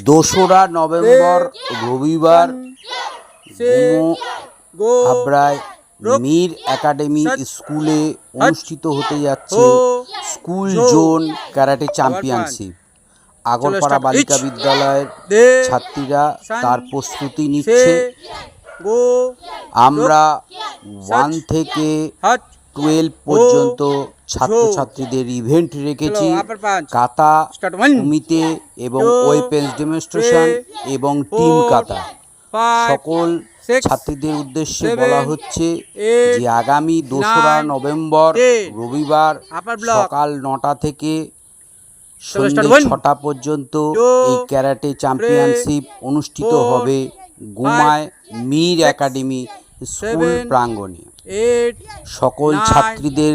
দোসরা নভেম্বর রবিবার হাবড়ায় মীর একাডেমি স্কুলে অনুষ্ঠিত হতে যাচ্ছে school zone karate championship. Agarpara বালিকা বিদ্যালয়ের ছাত্রীরা তার প্রস্তুতি নিচ্ছে। আমরা 1 থেকে 12 পর্যন্ত ছাত্রছাত্রীদের ইভেন্ট রেখেছি। কাতা, কুমিতে এবং ওয়েপেন্স ডেমনস্ট্রেশন এবং টিম কাতা। সকল ছাত্রীদের উদ্দেশ্যে বলা হচ্ছে যে আগামী 2রা নভেম্বর রবিবার সকাল 9টা থেকে সন্ধ্যে 6টা পর্যন্ত এই ক্যারাটে চ্যাম্পিয়নশিপ অনুষ্ঠিত হবে গুমায় মীর একাডেমি স্কুল প্রাঙ্গণে। সকল ছাত্রীদের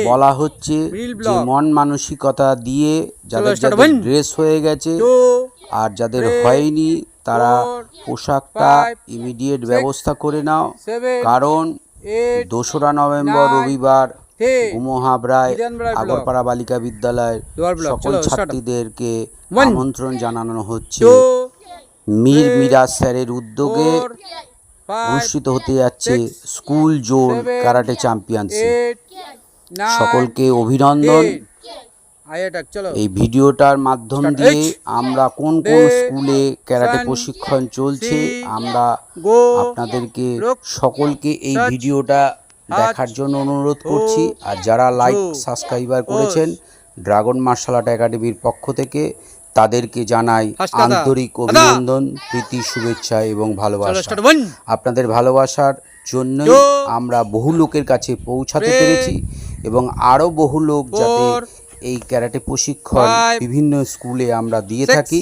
বলা হচ্ছে যে মন মানসিকতা দিয়ে যাদের যাদের ড্রেস হয়ে গেছে আর যাদের হয়নি তারা পোশাকটা ইমিডিয়েট ব্যবস্থা করে নাও, কারণ 2রা নভেম্বর রবিবার হাবড়ায় আগরপাড়া বালিকা বিদ্যালয়ের সকল ছাত্রীদেরকে আমন্ত্রণ জানানো হচ্ছে। মীর মিরাজ স্যারের উদ্যোগে অনুষ্ঠিত হতে যাচ্ছে স্কুল জোন ক্যারাটে চ্যাম্পিয়নশিপ। সকলকে অভিনন্দন। এই ভিডিওটার মাধ্যম দিয়ে আমরা কোন কোন স্কুলে ক্যারাটে প্রশিক্ষণ চলছে আমরা আপনাদেরকে সকলকে এই ভিডিওটা দেখার জন্য অনুরোধ করছি। আর যারা লাইক সাবস্ক্রাইবার করেছেন ড্রাগন মার্শাল আর্ট একাডেমির পক্ষ থেকে তাদেরকে জানাই আন্তরিক অভিনন্দন, প্রীতি, শুভেচ্ছা এবং ভালোবাসা। আপনাদের ভালোবাসার জন্যই আমরা বহু লোকের কাছে পৌঁছাতে পেরেছি এবং আরও বহু লোক যাতে এই ক্যারাটে প্রশিক্ষণ বিভিন্ন স্কুলে আমরা দিয়ে থাকি।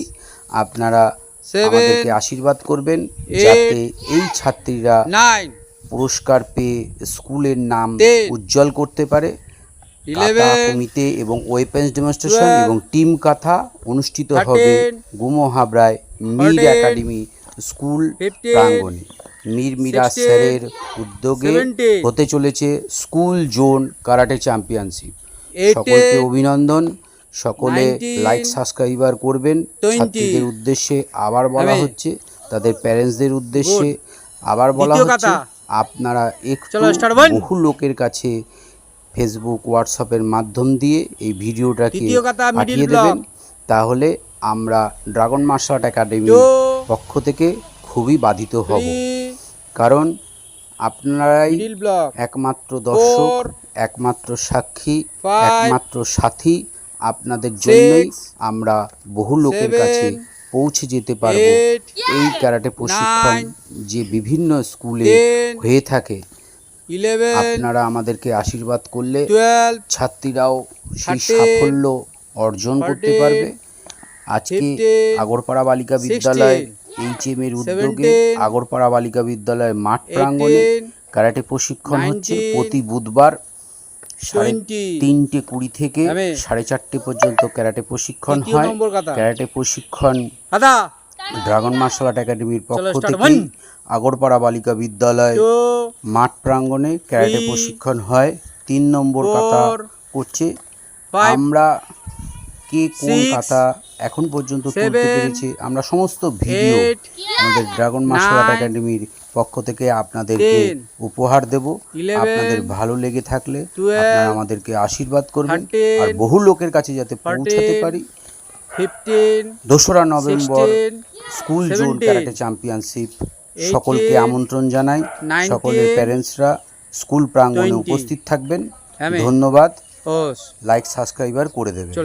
আপনারা আমাদেরকে আশীর্বাদ করবেন যাতে এই ছাত্রীরা পুরস্কার পেয়ে স্কুলের নাম উজ্জ্বল করতে পারে। কাতা, কুমিতে এবং ওয়েপেন্স ডেমনস্ট্রেশন এবং টিম কাথা অনুষ্ঠিত হবে হাবড়ায় মীর একাডেমি স্কুল প্রাঙ্গণে। মীর মিরাজ স্যারের উদ্যোগে হতে চলেছে স্কুল জোন ক্যারাটে চ্যাম্পিয়নশিপ। সকলকে অভিনন্দন। সকলে লাইক সাবস্ক্রাইবার করবেন। ছাত্রীদের উদ্দেশ্যে আবার বলা হচ্ছে, তাদের প্যারেন্টসদের উদ্দেশ্যে আবার বলা হচ্ছে, আপনারা একটু বহু লোকের কাছে ফেসবুক, হোয়াটসঅ্যাপের মাধ্যম দিয়ে এই ভিডিওটাকে পাঠিয়ে দেবেন। তাহলে আমরা ড্রাগন মার্শাল আর্ট একাডেমির পক্ষ থেকে খুবই বাধিত হব, কারণ আপনারাই একমাত্র দর্শক, একমাত্র সাক্ষী, একমাত্র সাথী। আপনাদের জন্যই আমরা বহু লোকের কাছে পৌঁছে যেতে পারব। এই ক্যারাটে প্রশিক্ষণ যে বিভিন্ন স্কুলে হয়ে থাকে, আপনারা আমাদেরকে আশীর্বাদ করলে ছাত্রীরাও সেই সাফল্য অর্জন করতে পারবে। আজকে আগরপাড়া বালিকা বিদ্যালয় HM এর উদ্যোগে আগরপাড়া বালিকা বিদ্যালয়ের মাঠ প্রাঙ্গণে ক্যারাটে প্রশিক্ষণ হচ্ছে। প্রতি বুধবার 3:20 থেকে 4:30 পর্যন্ত ক্যারাটে প্রশিক্ষণ হয়। ক্যারাটে প্রশিক্ষণ ড্রাগন মার্শাল আর্ট একাডেমির পক্ষ থেকে আগরপাড়া বালিকা বিদ্যালয় মাঠ প্রাঙ্গণে ক্যারাটে প্রশিক্ষণ হয়। 3 নম্বর কাতা করছে। আমরা কে কোন কাতা এখন পর্যন্ত তুলতে পেরেছি আমরা সমস্ত ভিডিও আমাদের ড্রাগন মার্শাল আর্ট একাডেমির পক্ষ থেকে আপনাদেরকে উপহার দেব। আপনাদের ভালো লেগে থাকলে আপনারা আমাদেরকে আশীর্বাদ করবেন আর বহু লোকের কাছে যাতে পৌঁছাতে পারি। 2রা November school zone karate championship সকলকে আমন্ত্রণ জানাই। সকলের প্যারেন্টসরা স্কুল প্রাঙ্গণে উপস্থিত থাকবেন। ধন্যবাদ। লাইক সাবস্ক্রাইবার করে দেবেন।